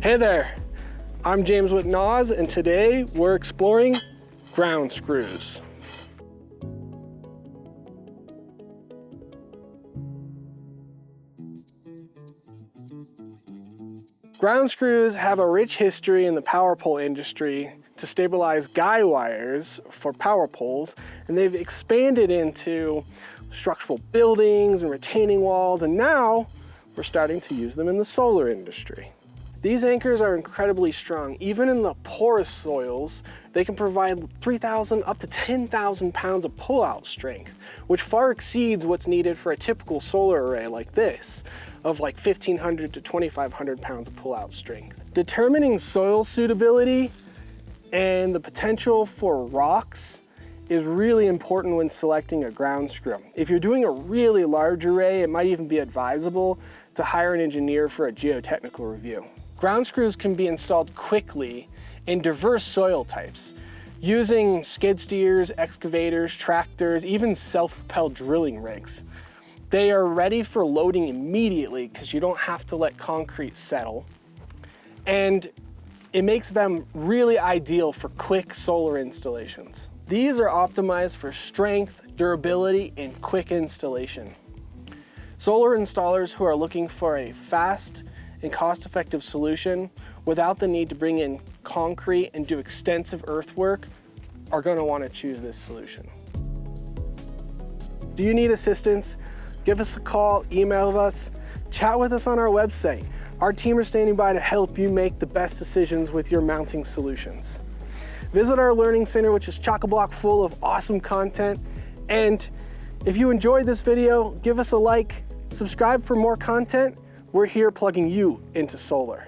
Hey there, I'm James with NAZ, and today we're exploring ground screws. Ground screws have a rich history in the power pole industry to stabilize guy wires for power poles, and they've expanded into structural buildings and retaining walls, and now we're starting to use them in the solar industry. These anchors are incredibly strong. Even in the porous soils, they can provide 3,000 up to 10,000 pounds of pull-out strength, which far exceeds what's needed for a typical solar array like this, of like 1,500 to 2,500 pounds of pull-out strength. Determining soil suitability and the potential for rocks is really important when selecting a ground screw. If you're doing a really large array, it might even be advisable to hire an engineer for a geotechnical review. Ground screws can be installed quickly in diverse soil types, using skid steers, excavators, tractors, even self-propelled drilling rigs. They are ready for loading immediately because you don't have to let concrete settle. And it makes them really ideal for quick solar installations. These are optimized for strength, durability, and quick installation. Solar installers who are looking for a fast and cost-effective solution without the need to bring in concrete and do extensive earthwork are going to want to choose this solution. Do you need assistance? Give us a call, email us, chat with us on our website. Our team are standing by to help you make the best decisions with your mounting solutions. Visit our learning center, which is chock-a-block full of awesome content. And if you enjoyed this video, give us a like, subscribe for more content. We're here plugging you into solar.